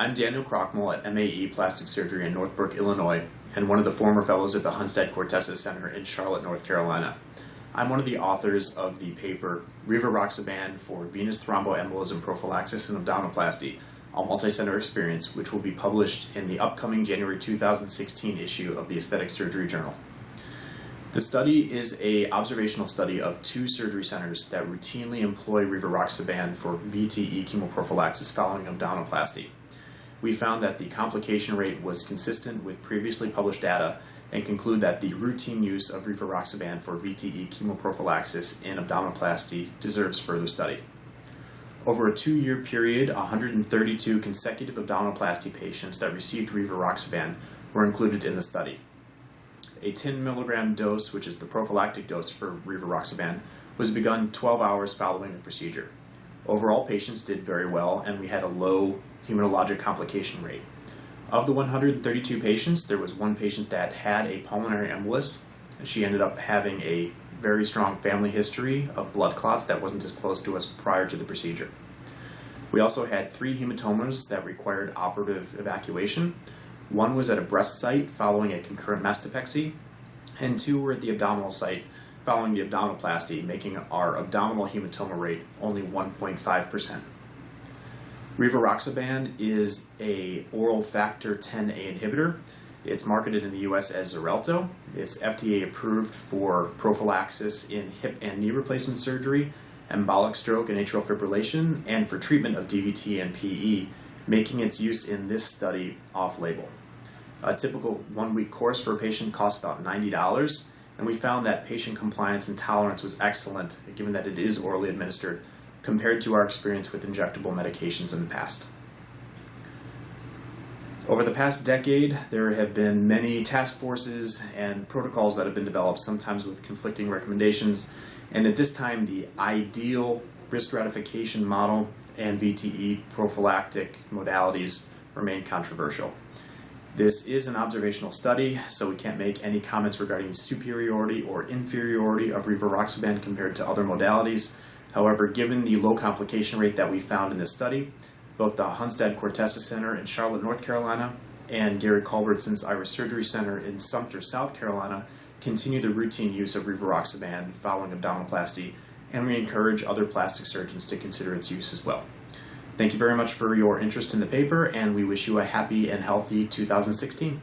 I'm Daniel Krochmal at MAE Plastic Surgery in Northbrook, Illinois, and one of the former fellows at the Hunstad Kortesis Center in Charlotte, North Carolina. I'm one of the authors of the paper Rivaroxaban for Venous Thromboembolism Prophylaxis and Abdominoplasty, a Multicenter Experience, which will be published in the upcoming January 2016 issue of the Aesthetic Surgery Journal. The study is an observational study of 2 surgery centers that routinely employ Rivaroxaban for VTE chemoprophylaxis following abdominoplasty. We found that the complication rate was consistent with previously published data and conclude that the routine use of Rivaroxaban for VTE chemoprophylaxis in abdominoplasty deserves further study. Over a 2-year period, 132 consecutive abdominoplasty patients that received Rivaroxaban were included in the study. A 10 milligram dose, which is the prophylactic dose for Rivaroxaban, was begun 12 hours following the procedure. Overall, patients did very well, and we had a low hematologic complication rate. Of the 132 patients, there was 1 patient that had a pulmonary embolus, and she ended up having a very strong family history of blood clots that wasn't disclosed to us prior to the procedure. We also had 3 hematomas that required operative evacuation. 1 was at a breast site following a concurrent mastopexy, and 2 were at the abdominal site following the abdominoplasty, making our abdominal hematoma rate only 1.5%. Rivaroxaban is an oral factor Xa inhibitor. It's marketed in the U.S. as Xarelto. It's FDA approved for prophylaxis in hip and knee replacement surgery, embolic stroke and atrial fibrillation, and for treatment of DVT and PE, making its use in this study off-label. A typical 1-week course for a patient costs about $90, and we found that patient compliance and tolerance was excellent, given that it is orally administered, compared to our experience with injectable medications in the past. Over the past decade, there have been many task forces and protocols that have been developed, sometimes with conflicting recommendations, and at this time the ideal risk stratification model and VTE prophylactic modalities remain controversial. This is an observational study, so we can't make any comments regarding superiority or inferiority of Rivaroxaban compared to other modalities. However, given the low complication rate that we found in this study, both the Hunstad Kortesis Center in Charlotte, North Carolina, and Gary Culbertson's Irish Surgery Center in Sumter, South Carolina, continue the routine use of Rivaroxaban following abdominoplasty, and we encourage other plastic surgeons to consider its use as well. Thank you very much for your interest in the paper, and we wish you a happy and healthy 2016.